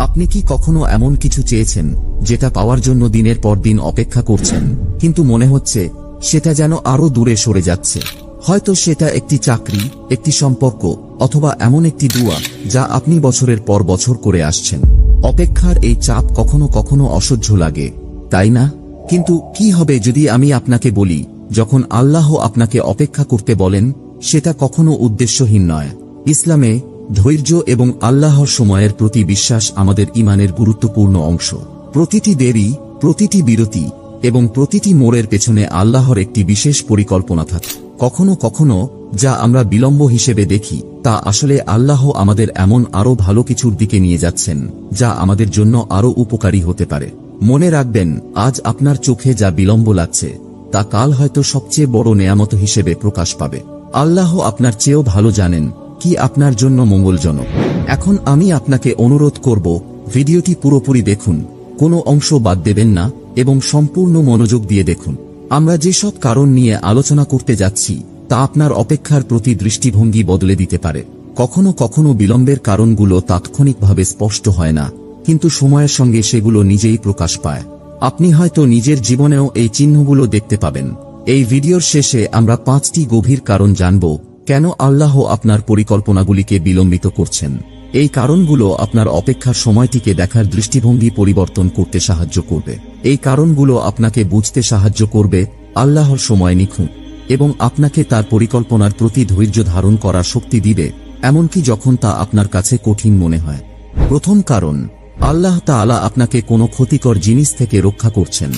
আপনি কি কখনো এমন কিছু চেয়েছেন যেটা পাওয়ার জন্য দিনের পর দিন অপেক্ষা করছেন, কিন্তু মনে হচ্ছে সেটা যেন আরো দূরে সরে যাচ্ছে? হয়তো সেটা একটি চাকরি, একটি সম্পর্ক, অথবা এমন একটি দুয়া যা আপনি বছরের পর বছর করে আসছেন। অপেক্ষার এই চাপ কখনো কখনো অসহ্য লাগে, তাই না? কিন্তু কি হবে যদি আমি আপনাকে বলি, যখন আল্লাহ আপনাকে অপেক্ষা করতে বলেন, সেটা কখনো উদ্দেশ্যহীন নয়। ইসলামে ধৈর্য এবং আল্লাহর সময়ের প্রতি বিশ্বাস আমাদের ঈমানের গুরুত্বপূর্ণ অংশ। প্রতিটি দেরি, প্রতিটি বিরতি এবং প্রতিটি মোড়ের পেছনে আল্লাহর একটি বিশেষ পরিকল্পনা থাকে। কখনো কখনো যা আমরা বিলম্ব হিসেবে দেখি, তা আসলে আল্লাহ আমাদের এমন আরো ভালো কিছুর দিকে নিয়ে যাচ্ছেন, যা আমাদের জন্য আরো উপকারী হতে পারে। মনে রাখবেন, আজ আপনার চোখে যা বিলম্ব লাগছে, তা কাল হয়তো সবচেয়ে বড় নেয়ামত হিসেবে প্রকাশ পাবে। আল্লাহ আপনার চেয়েও ভালো জানেন কি আপনার জন্য মঙ্গলজনক। এখন আমি আপনাকে অনুরোধ করব, ভিডিওটি পুরোপুরি দেখুন, কোনো অংশ বাদ দেবেন না এবং সম্পূর্ণ মনোযোগ দিয়ে দেখুন। আমরা যেসব কারণ নিয়ে আলোচনা করতে যাচ্ছি, তা আপনার অপেক্ষার প্রতি দৃষ্টিভঙ্গি বদলে দিতে পারে। কখনো কখনো বিলম্বের কারণগুলো তাৎক্ষণিকভাবে স্পষ্ট হয় না, কিন্তু সময়ের সঙ্গে সেগুলো নিজেই প্রকাশ পায়। আপনি হয়তো নিজের জীবনেও এই চিহ্নগুলো দেখতে পাবেন। এই ভিডিওর শেষে আমরা 5টি গভীর কারণ জানব কেন আল্লাহ আপনার পরিকল্পনাগুলিকে বিলম্বিত করছেন। এই কারণগুলো আপনার অপেক্ষার সময়টিকে দেখার দৃষ্টিভঙ্গি পরিবর্তন করতে সাহায্য করবে। এই কারণগুলো আপনাকে বুঝতে সাহায্য করবে আল্লাহর সময় নিখুঁত, এবং আপনাকে তার পরিকল্পনার প্রতি ধৈর্য ধারণ করার শক্তি দিবে, এমনকি যখন তা আপনার কাছে কঠিন মনে হয়। প্রথম কারণ, আল্লাহ তাআলা আপনাকে কোনো ক্ষতিকর জিনিস থেকে রক্ষা করছেন।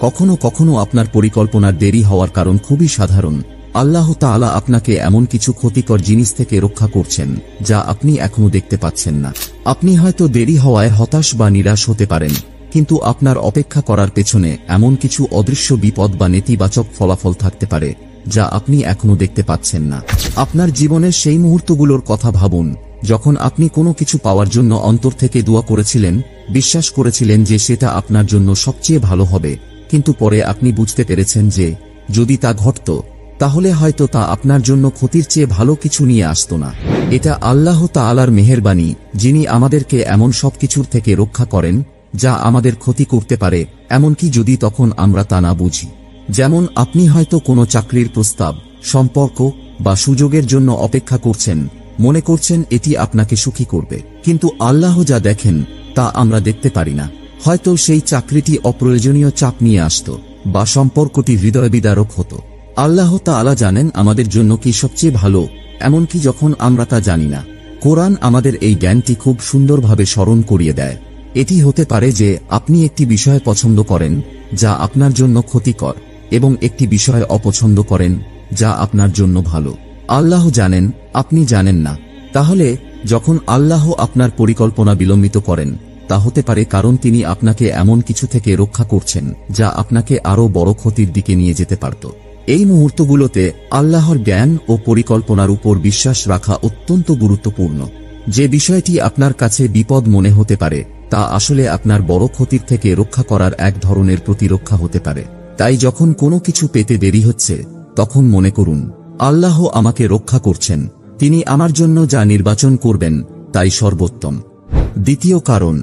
কখনো কখনো আপনার পরিকল্পনার দেরি হওয়ার কারণ খুবই সাধারণ। আল্লাহ তাআলা আপনাকে এমন কিছু ক্ষতিকর জিনিস থেকে রক্ষা করছেন যা আপনি এখনো দেখতে পাচ্ছেন না। আপনি হয়তো দেরি হওয়ায় হতাশ বা নিরাশ হতে পারেন, কিন্তু আপনার অপেক্ষা করার পেছনে এমন কিছু অদৃশ্য বিপদ বা নেতিবাচক ফলাফল থাকতে পারে যা আপনি এখনো দেখতে পাচ্ছেন না। আপনার জীবনের সেই মুহূর্তগুলোর কথা ভাবুন, যখন আপনি কোনো কিছু পাওয়ার জন্য অন্তর থেকে দোয়া করেছিলেন, বিশ্বাস করেছিলেন যে সেটা আপনার জন্য সবচেয়ে ভালো হবে, কিন্তু পরে আপনি বুঝতে পেরেছেন যে যদি তা ঘটত, তাহলে হয়তো তা আপনার জন্য ক্ষতির চেয়ে ভালো কিছু নিয়ে আসত না। এটা আল্লাহ তাআলার মেহেরবানি, যিনি আমাদেরকে এমন সবকিছুর থেকে রক্ষা করেন যা আমাদের ক্ষতি করতে পারে, এমনকি যদি তখন আমরা তা না বুঝি। যেমন আপনি হয়তো কোনো চাকরির প্রস্তাব, সম্পর্ক বা সুযোগের জন্য অপেক্ষা করছেন, মনে করছেন এটি আপনাকে সুখী করবে, কিন্তু আল্লাহ যা দেখেন তা আমরা দেখতে পারি না। হয়তো সেই চাকরিটি অপ্রয়োজনীয় চাপ নিয়ে আসত, বা সম্পর্কটি হৃদয়বিদারক হতো। আল্লাহ তাআলা জানেন আমাদের জন্য কি সবচেয়ে ভালো, এমনকি যখন আমরা তা জানি না। কোরআন আমাদের এই জ্ঞানটি খুব সুন্দরভাবে স্মরণ করিয়ে দেয়। এটি হতে পারে যে আপনি একটি বিষয় পছন্দ করেন যা আপনার জন্য ক্ষতিকর, এবং একটি বিষয় অপছন্দ করেন যা আপনার জন্য ভালো। আল্লাহ জানেন, আপনি জানেন না। তাহলে যখন আল্লাহ আপনার পরিকল্পনা বিলম্বিত করেন, তা হতে পারে কারণ তিনি আপনাকে এমন কিছু থেকে রক্ষা করছেন যা আপনাকে আরো বড় ক্ষতির দিকে নিয়ে যেতে পারত। এই মুহূর্তগুলোতে আল্লাহর জ্ঞান ও পরিকল্পনার উপর বিশ্বাস রাখা অত্যন্ত গুরুত্বপূর্ণ। যে বিষয়টি আপনার কাছে বিপদ মনে হতে পারে, তা আসলে আপনার বড় ক্ষতির থেকে রক্ষা করার এক ধরনের প্রতিরক্ষা হতে পারে। তাই যখন কোনো কিছু পেতে দেরি হচ্ছে, তখন মনে করুন, আল্লাহ আমাকে রক্ষা করছেন, তিনি আমার জন্য যা নির্বাচন করবেন তাই সর্বোত্তম। দ্বিতীয় কারণ,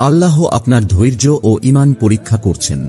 আল্লাহ আপনার ধৈর্য ও ঈমান পরীক্ষা করছেন।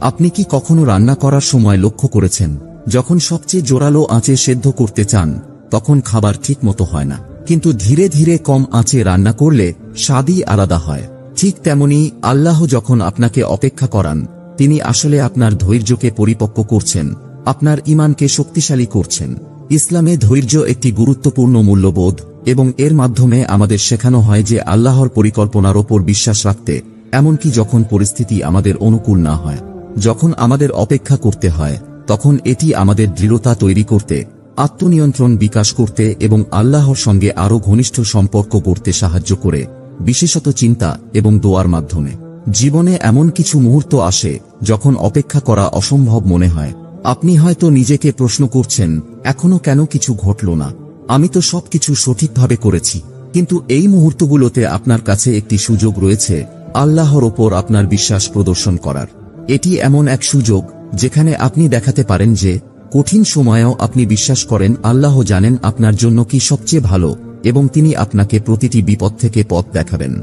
আপনি কি কখনো রান্না করার সময় লক্ষ্য করেছেন, যখন সবচেয়ে জোরালো আঁচে সেদ্ধ করতে চান, তখন খাবার ঠিক মতো হয় না, কিন্তু ধীরে ধীরে কম আঁচে রান্না করলে স্বাদই আলাদা হয়। ঠিক তেমনি আল্লাহ যখন আপনাকে অপেক্ষা করান, তিনি আসলে আপনার ধৈর্যকে পরিপক্ব করছেন, আপনার ঈমানকে শক্তিশালী করছেন। ইসলামে ধৈর্য একটি গুরুত্বপূর্ণ মূল্যবোধ, এবং এর মাধ্যমে আমাদের শেখানো হয় যে আল্লাহর পরিকল্পনার ওপর বিশ্বাস রাখতে, এমনকি যখন পরিস্থিতি আমাদের অনুকূল না হয়। যখন আমাদের অপেক্ষা করতে হয়, তখন এটি আমাদের দৃঢ়তা তৈরি করতে, আত্মনিয়ন্ত্রণ বিকাশ করতে এবং আল্লাহর সঙ্গে আরো ঘনিষ্ঠ সম্পর্ক করতে সাহায্য করে, বিশেষত চিন্তা এবং দোয়ার মাধ্যমে। জীবনে এমন কিছু মুহূর্ত আসে যখন অপেক্ষা করা অসম্ভব মনে হয়। আপনি হয়তো নিজেকে প্রশ্ন করছেন, এখনো কেন কিছু ঘটল না, আমি তো সবকিছু সঠিকভাবে করেছি। কিন্তু এই মুহূর্তগুলোতে আপনার কাছে একটি সুযোগ রয়েছে আল্লাহর ওপর আপনার বিশ্বাস প্রদর্শন করার। এটি এমন এক সুযোগ যেখানে আপনি দেখাতে পারেন যে কঠিন সময়েও আপনি বিশ্বাস করেন আল্লাহ জানেন আপনার জন্য কি সবচেয়ে ভালো, এবং তিনি আপনাকে প্রতিটি বিপদ থেকে পথ দেখাবেন।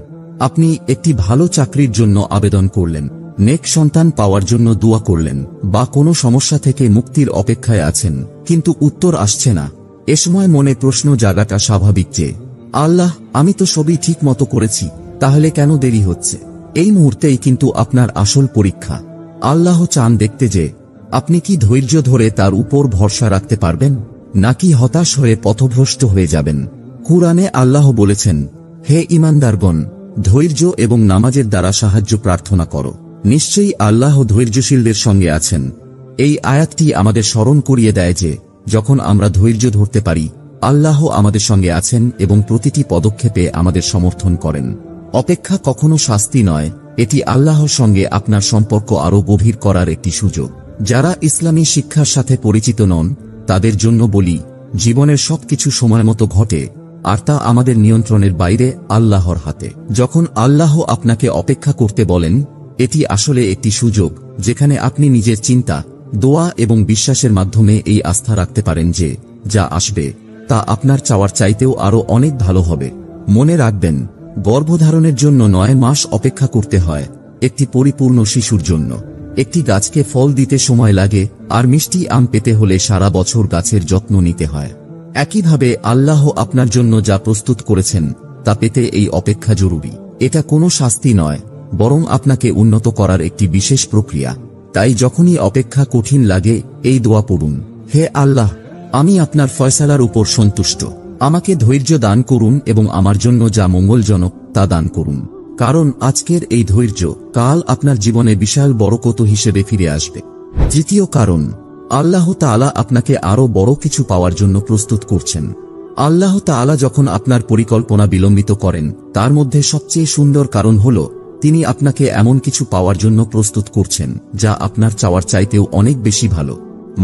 আপনি একটি ভালো চাকরির জন্য আবেদন করলেন, নেক সন্তান পাওয়ার জন্য দোয়া করলেন, বা কোনো সমস্যা থেকে মুক্তির অপেক্ষায় আছেন, কিন্তু উত্তর আসছে না। এ সময় মনে প্রশ্ন জাগাটা স্বাভাবিক যে, আল্লাহ, আমি তো সবই ঠিক মতো করেছি, তাহলে কেন দেরি হচ্ছে? এই মুহূর্তেই কিন্তু আপনার আসল পরীক্ষা। আল্লাহ চান দেখতে যে আপনি কি ধৈর্য ধরে তার উপর ভরসা রাখতে পারবেন, নাকি হতাশ হয়ে পথভ্রষ্ট হয়ে যাবেন। কুরআনে আল্লাহ বলেছেন, হে ঈমানদারগণ, ধৈর্য এবং নামাজের দ্বারা সাহায্য প্রার্থনা করো, নিশ্চয়ই আল্লাহ ধৈর্যশীলদের সঙ্গে আছেন। এই আয়াতটি আমাদের স্মরণ করিয়ে দেয় যে যখন আমরা ধৈর্য ধরতে পারি, আল্লাহ আমাদের সঙ্গে আছেন এবং প্রতিটি পদক্ষেপে আমাদের সমর্থন করেন। অপেক্ষা কখনো শাস্তি নয়, এটি আল্লাহর সঙ্গে আপনার সম্পর্ক আরও গভীর করার একটি সুযোগ। যারা ইসলামী শিক্ষার সাথে পরিচিত নন তাদের জন্য বলি, জীবনের সবকিছু সময়মতো ঘটে, আর তা আমাদের নিয়ন্ত্রণের বাইরে, আল্লাহর হাতে। যখন আল্লাহ আপনাকে অপেক্ষা করতে বলেন, এটি আসলে একটি সুযোগ যেখানে আপনি নিজের চিন্তা, দোয়া এবং বিশ্বাসের মাধ্যমে এই আস্থা রাখতে পারেন যে যা আসবে তা আপনার চাওয়ার চাইতেও আরও অনেক ভালো হবে। মনে রাখবেন, গর্ভধারণের জন্য 9 মাস অপেক্ষা করতে হয় একটি পরিপূর্ণ শিশুর জন্য। একটি গাছকে ফল দিতে সময় লাগে, আর মিষ্টি আম পেতে হলে সারা বছর গাছের যত্ন নিতে হয়। একইভাবে আল্লাহ আপনার জন্য যা প্রস্তুত করেছেন তা পেতে এই অপেক্ষা জরুরি। এটা কোনো শাস্তি নয়, বরং আপনাকে উন্নত করার একটি বিশেষ প্রক্রিয়া। তাই যখনই অপেক্ষা কঠিন লাগে, এই দোয়া পড়ুন, হে আল্লাহ, আমি আপনার ফয়সালার উপর সন্তুষ্ট, আমাকে ধৈর্য দান করুন এবং আমার জন্য যা মঙ্গলজনক তা দান করুন। কারণ আজকের এই ধৈর্য কাল আপনার জীবনে বিশাল বরকত হিসেবে ফিরে আসবে। তৃতীয় কারণ, আল্লাহ তাআলা আপনাকে আরো বড় কিছু পাওয়ার জন্য প্রস্তুত করছেন। আল্লাহ তাআলা যখন আপনার পরিকল্পনা বিলম্বিত করেন, তার মধ্যে সবচেয়ে সুন্দর কারণ হল তিনি আপনাকে এমন কিছু পাওয়ার জন্য প্রস্তুত করছেন যা আপনার চাওয়ার চাইতেও অনেক বেশি ভালো।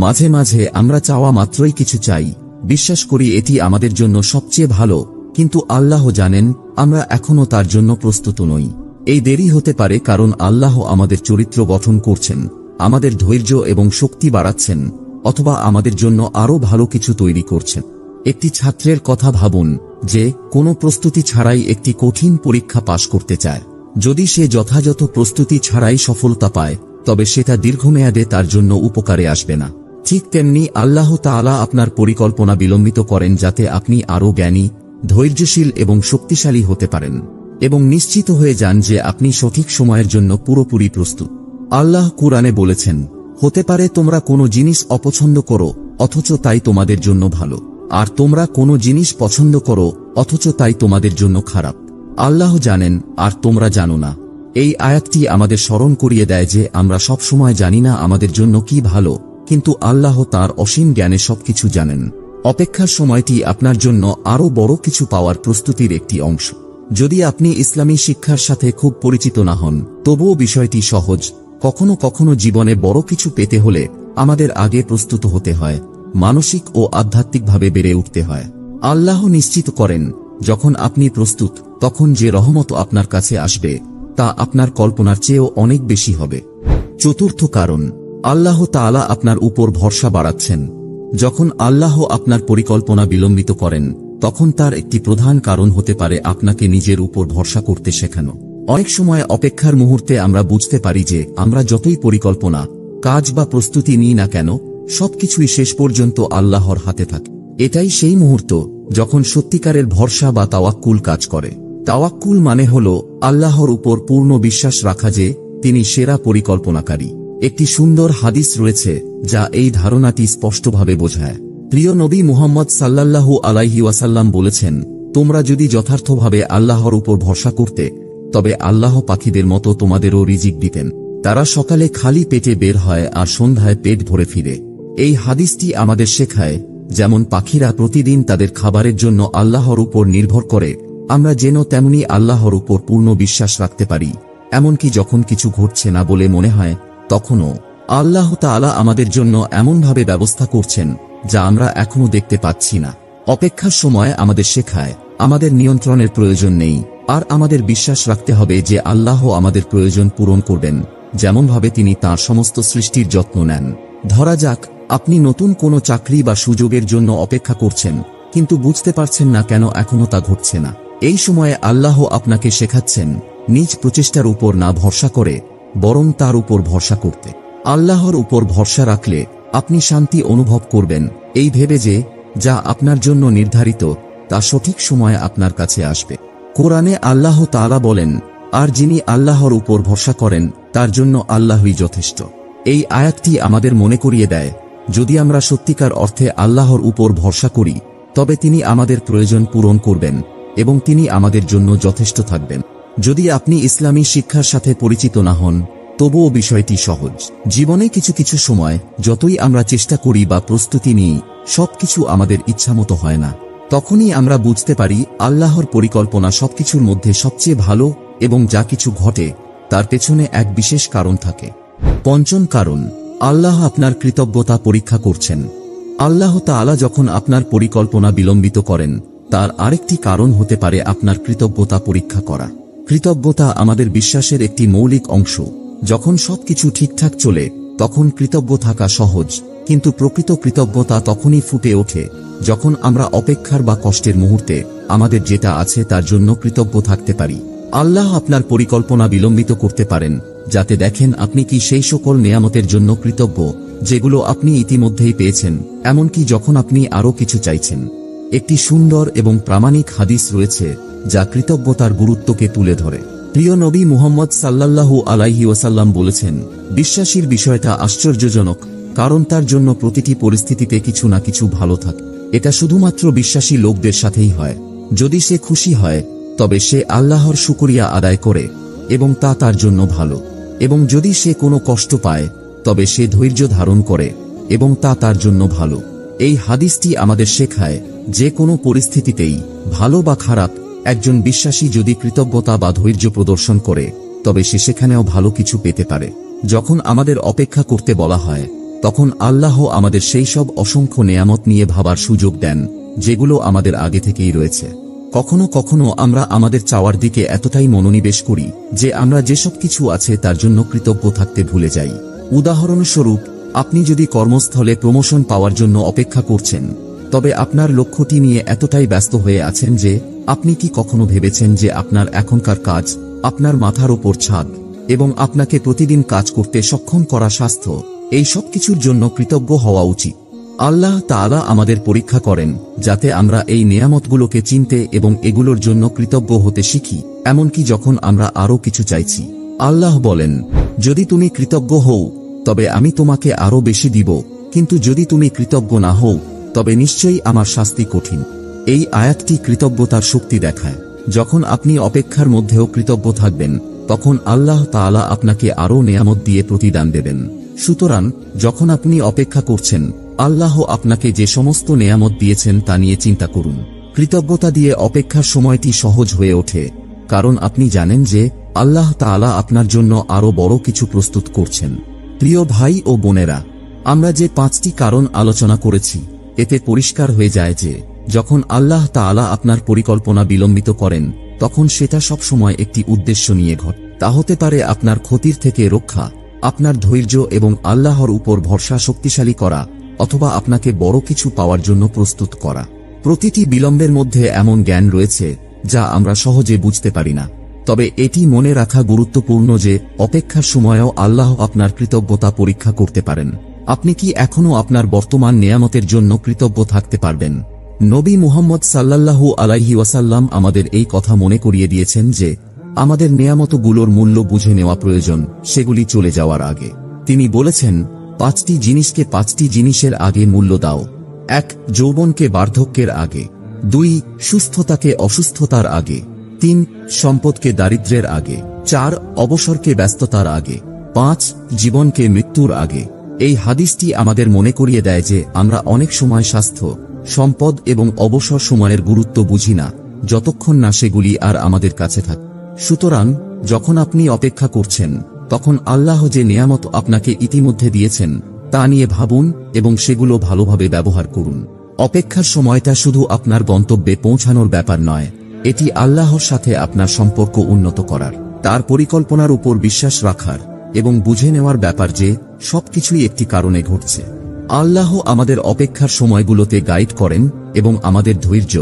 মাঝে মাঝে আমরা চাওয়া মাত্রই কিছু চাই, বিশ্বাস করি এটি আমাদের জন্য সবচেয়ে ভালো, কিন্তু আল্লাহ জানেন আমরা এখনো তার জন্য প্রস্তুত নই। এই দেরি হতে পারে কারণ আল্লাহ আমাদের চরিত্র গঠন করছেন, আমাদের ধৈর্য এবং শক্তি বাড়াচ্ছেন, অথবা আমাদের জন্য আরো ভালো কিছু তৈরি করছেন। একটি ছাত্রের কথা ভাবুন যে কোনো প্রস্তুতি ছাড়াই একটি কঠিন পরীক্ষা পাশ করতে চায়। যদি সে যথাযথ প্রস্তুতি ছাড়াই সফলতা পায়, তবে সেটা দীর্ঘমেয়াদে তার জন্য উপকারে আসবে না। ঠিক তেমনি আল্লাহ তাআলা আপনার পরিকল্পনা বিলম্বিত করেন যাতে আপনি আরো জ্ঞানী, ধৈর্যশীল এবং শক্তিশালী হতে পারেন, এবং নিশ্চিত হয়ে যান যে আপনি সঠিক সময়ের জন্য পুরোপুরি প্রস্তুত। আল্লাহ কুরআনে বলেছেন, হতে পারে তোমরা কোনো জিনিস অপছন্দ করো অথচ তাই তোমাদের জন্য ভালো, আর তোমরা কোনো জিনিস পছন্দ করো অথচ তাই তোমাদের জন্য খারাপ। আল্লাহ জানেন আর তোমরা জানো না। এই আয়াতটি আমাদের স্মরণ করিয়ে দেয় যে আমরা সব সময় জানি না আমাদের জন্য কি ভালো, কিন্তু আল্লাহ তার অসীম জ্ঞানে সবকিছু জানেন। অপেক্ষার সময়টি আপনার জন্য আরো বড় কিছু পাওয়ার প্রস্তুতির একটি অংশ। যদি আপনি ইসলামী শিক্ষার সাথে খুব পরিচিত না হন, তবুও বিষয়টি সহজ। কখনো কখনো জীবনে বড় কিছু পেতে হলে আমাদের আগে প্রস্তুত হতে হয়, মানসিক ও আধ্যাত্মিকভাবে বেড়ে উঠতে হয়। আল্লাহ নিশ্চিত করেন যখন আপনি প্রস্তুত, তখন যে রহমত আপনার কাছে আসবে তা আপনার কল্পনার চেয়েও অনেক বেশি হবে। চতুর্থ কারণ, আল্লাহ তাআলা আপনার উপর ভরসা বাড়াচ্ছেন। যখন আল্লাহ আপনার পরিকল্পনা বিলম্বিত করেন, তখন তার একটি প্রধান কারণ হতে পারে আপনাকে নিজের উপর ভরসা করতে শেখানো। অনেক সময় অপেক্ষার মুহূর্তে আমরা বুঝতে পারি যে আমরা যতই পরিকল্পনা, কাজ বা প্রস্তুতি নিই না কেন, সবকিছুই শেষ পর্যন্ত আল্লাহর হাতে থাকে। এটাই সেই মুহূর্ত যখন সত্যিকারের ভরসা বা তাওয়াক্কুল কাজ করে। তাওয়াক্কুল মানে হল আল্লাহর উপর পূর্ণ বিশ্বাস রাখা যে তিনি সেরা পরিকল্পনাকারী। একটি সুন্দর হাদিস রয়েছে যা এই ধারণাটি স্পষ্টভাবে বোঝায়। প্রিয় নবী মুহাম্মদ সাল্লাল্লাহু আলাইহি ওয়াসাল্লাম বলেছেন, তোমরা যদি যথার্থভাবে আল্লাহর উপর ভরসা করতে, তবে আল্লাহ পাখিদের মতো তোমাদেরও রিজিক দিতেন। তারা সকালে খালি পেটে বের হয় আর সন্ধ্যায় পেট ভরে ফিরে। এই হাদিসটি আমাদের শেখায়, যেমন পাখিরা প্রতিদিন তাদের খাবারের জন্য আল্লাহর উপর নির্ভর করে, আমরা যেন তেমনি আল্লাহর উপর পূর্ণ বিশ্বাস রাখতে পারি, এমনকি যখন কিছু ঘটছে না বলে মনে হয়, তখনও আল্লাহ তাআলা আমাদের জন্য এমনভাবে ব্যবস্থা করছেন যা আমরা এখনো দেখতে পাচ্ছি না। অপেক্ষার সময় আমাদের শেখায় আমাদের নিয়ন্ত্রণের প্রয়োজন নেই, আর আমাদের বিশ্বাস রাখতে হবে যে আল্লাহ আমাদের প্রয়োজন পূরণ করবেন, যেমনভাবে তিনি তাঁর সমস্ত সৃষ্টির যত্ন নেন। ধরা যাক আপনি নতুন কোনো চাকরি বা সুযোগের জন্য অপেক্ষা করছেন, কিন্তু বুঝতে পারছেন না কেন এখনো তা ঘটছে না। এই সময়ে আল্লাহ আপনাকে শেখাচ্ছেন নিজ প্রচেষ্টার উপর না ভরসা করে বরং তার উপর ভরসা করতে। আল্লাহর উপর ভরসা রাখলে আপনি শান্তি অনুভব করবেন, এই ভেবে যে যা আপনার জন্য নির্ধারিত তা সঠিক সময়ে আপনার কাছে আসবে। কোরআনে আল্লাহ তাআলা বলেন, আর যিনি আল্লাহর উপর ভরসা করেন তার জন্য আল্লাহই যথেষ্ট। এই আয়াতটি আমাদের মনে করিয়ে দেয়, যদি আমরা সত্যিকার অর্থে আল্লাহর উপর ভরসা করি তবে তিনি আমাদের প্রয়োজন পূরণ করবেন এবং তিনি আমাদের জন্য যথেষ্ট থাকবেন। যদি আপনি ইসলামী শিক্ষার সাথে পরিচিত না হন তবুও বিষয়টি সহজ। জীবনে কিছু কিছু সময় যতই আমরা চেষ্টা করি বা প্রস্তুতি নিই সবকিছু আমাদের ইচ্ছামতো হয় না। তখনই আমরা বুঝতে পারি আল্লাহর পরিকল্পনা সবকিছুর মধ্যে সবচেয়ে ভালো এবং যা কিছু ঘটে তার পেছনে এক বিশেষ কারণ থাকে। পঞ্চম কারণ, আল্লাহ আপনার কৃতজ্ঞতা পরীক্ষা করছেন। আল্লাহ তাআলা যখন আপনার পরিকল্পনা বিলম্বিত করেন তার আরেকটি কারণ হতে পারে আপনার কৃতজ্ঞতা পরীক্ষা করা। কৃতজ্ঞতা আমাদের বিশ্বাসের একটি মৌলিক অংশ। যখন সবকিছু ঠিকঠাক চলে তখন কৃতজ্ঞ থাকা সহজ, কিন্তু প্রকৃত কৃতজ্ঞতা তখনই ফুটে ওঠে যখন আমরা অপেক্ষার বা কষ্টের মুহূর্তে আমাদের যেটা আছে তার জন্য কৃতজ্ঞ থাকতে পারি। আল্লাহ আপনার পরিকল্পনা বিলম্বিত করতে পারেন যাতে দেখেন আপনি কি সেই সকল নেয়ামতের জন্য কৃতজ্ঞ যেগুলো আপনি ইতিমধ্যেই পেয়েছেন, এমনকি যখন আপনি আরও কিছু চাইছেন। একটি সুন্দর এবং প্রামাণিক হাদিস রয়েছে যা কৃতজ্ঞতার গুরুত্বকে তুলে ধরে। প্রিয় নবী মুহাম্মদ সাল্লাল্লাহু আলাইহি ওয়াসাল্লাম বলেছেন, বিশ্বাসীর বিষয়টা আশ্চর্যজনক, কারণ তার জন্য প্রতিটি পরিস্থিতিতে কিছু না কিছু ভালো থাকে। এটা শুধুমাত্র বিশ্বাসী লোকদের সাথেই হয়। যদি সে খুশি হয় তবে সে আল্লাহর শুকরিয়া আদায় করে এবং তা তার জন্য ভালো, এবং যদি সে কোনো কষ্ট পায় তবে সে ধৈর্য ধারণ করে এবং তা তার জন্য ভালো। এই হাদিসটি আমাদের শেখায় যে কোনো পরিস্থিতিতেই, ভালো বা খারাপ, একজন বিশ্বাসী যদি কৃতজ্ঞতা বা ধৈর্য প্রদর্শন করে তবে সে সেখানেও ভালো কিছু পেতে পারে। যখন আমাদের অপেক্ষা করতে বলা হয় তখন আল্লাহ আমাদের সেই সব অসংখ্য নেয়ামত নিয়ে ভাবার সুযোগ দেন যেগুলো আমাদের আগে থেকেই রয়েছে। কখনো কখনো আমরা আমাদের চাওয়ার দিকে এতটাই মনোনিবেশ করি যে আমরা যেসব কিছু আছে তার জন্য কৃতজ্ঞ থাকতে ভুলে যাই। উদাহরণস্বরূপ, আপনি যদি কর্মস্থলে প্রমোশন পাওয়ার জন্য অপেক্ষা করছেন তবে আপনার লক্ষ্যটি নিয়ে এতটাই ব্যস্ত হয়ে আছেন যে আপনি কি কখনো ভেবেছেন যে আপনার এখনকার কাজ, আপনার মাথার ওপর ছাদ এবং আপনাকে প্রতিদিন কাজ করতে সক্ষম করা স্বাস্থ্য, এই সব কিছুর জন্য কৃতজ্ঞ হওয়া উচিত। আল্লাহ তাআলা আমাদের পরীক্ষা করেন যাতে আমরা এই নেয়ামতগুলোকে চিনতে এবং এগুলোর জন্য কৃতজ্ঞ হতে শিখি, এমনকি যখন আমরা আরও কিছু চাইছি। আল্লাহ বলেন, যদি তুমি কৃতজ্ঞ হও তবে আমি তোমাকে আরও বেশি দিব, কিন্তু যদি তুমি কৃতজ্ঞ না হও তবে নিশ্চয়ই আমার শাস্তি কঠিন। এই আয়াতটি কৃতজ্ঞতার শক্তি দেখায়। যখন আপনি অপেক্ষার মধ্যেও কৃতজ্ঞ থাকবেন তখন আল্লাহ তাআলা আপনাকে আরও নেয়ামত দিয়ে প্রতিদান দেবেন। সুতরাং যখন আপনি অপেক্ষা করছেন আল্লাহ আপনাকে যে সমস্ত নেয়ামত দিয়েছেন তা নিয়ে চিন্তা করুন। কৃতজ্ঞতা দিয়ে অপেক্ষার সময়টি সহজ হয়ে ওঠে, কারণ আপনি জানেন যে আল্লাহ তাআলা আপনার জন্য আরও বড় কিছু প্রস্তুত করছেন। প্রিয় ভাই ও বোনেরা, আমরা যে 5টি কারণ আলোচনা করেছি এতে পরিষ্কার হয়ে যায় যে যখন আল্লাহ তাআলা আপনার পরিকল্পনা বিলম্বিত করেন তখন সেটা সব সময় একটি উদ্দেশ্য নিয়ে ঘটে। তা হতে পারে আপনার ক্ষতির থেকে রক্ষা, আপনার ধৈর্য এবং আল্লাহর উপর ভরসা শক্তিশালী করা, অথবা আপনাকে বড় কিছু পাওয়ার জন্য প্রস্তুত করা। প্রতিটি বিলম্বের মধ্যে এমন জ্ঞান রয়েছে যা আমরা সহজে বুঝতে পারি না। তবে এটি মনে রাখা গুরুত্বপূর্ণ যে অপেক্ষার সময়েও আল্লাহ আপনার কৃতজ্ঞতা পরীক্ষা করতে পারেন। আপনি কি এখনও আপনার বর্তমান নেয়ামতের জন্য কৃতজ্ঞ থাকতে পারবেন? নবী মুহাম্মদ সাল্লাল্লাহু আলাইহি ওয়াসাল্লাম আমাদের এই কথা মনে করিয়ে দিয়েছেন যে আমাদের নেয়ামতগুলোর মূল্য বুঝে নেওয়া প্রয়োজন, সেগুলি চলে যাওয়ার আগে। তিনি বলেছেন, 5টি জিনিসকে 5টি জিনিসের আগে মূল্য দাও। 1. যৌবনকে বার্ধক্যের আগে। 2. সুস্থতাকে অসুস্থতার আগে। 3. সম্পদকে দারিদ্র্যের আগে। 4. অবসরকে ব্যস্ততার আগে। 5. জীবনকে মৃত্যুর আগে। এই হাদিসটি আমাদের মনে করিয়ে দেয় যে আমরা অনেক সময় স্বাস্থ্য, সম্পদ এবং অবসর সময়ের গুরুত্ব বুঝি না যতক্ষণ না সেগুলি আর আমাদের কাছে থাকে। সুতরাং যখন আপনি অপেক্ষা করছেন তখন আল্লাহ যে নেয়ামত আপনাকে ইতিমধ্যে দিয়েছেন তা নিয়ে ভাবুন এবং সেগুলো ভালোভাবে ব্যবহার করুন। অপেক্ষার সময়টা শুধু আপনার গন্তব্যে পৌঁছানোর ব্যাপার নয়, এটি আল্লাহর সাথে আপনার সম্পর্ক উন্নত করার, তার পরিকল্পনার উপর বিশ্বাস রাখার এবং বুঝে নেওয়ার ব্যাপার যে সবকিছুই একটি কারণে ঘটছে। আল্লাহ আমাদের অপেক্ষার সময়গুলোতে গাইড করেন এবং আমাদের ধৈর্য,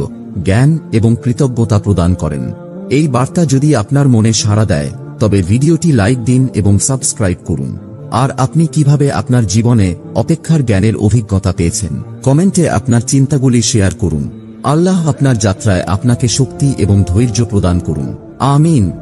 জ্ঞান এবং কৃতজ্ঞতা প্রদান করেন। এই বার্তা যদি আপনার মনে সাড়া দেয় তবে ভিডিওটি লাইক দিন এবং সাবস্ক্রাইব করুন। আর আপনি কিভাবে আপনার জীবনে অপেক্ষার জ্ঞানের অভিজ্ঞতা পেয়েছেন কমেন্টে আপনার চিন্তাগুলি শেয়ার করুন। আল্লাহ আপনার যাত্রায় আপনাকে শক্তি এবং ধৈর্য প্রদান করুন। আমিন।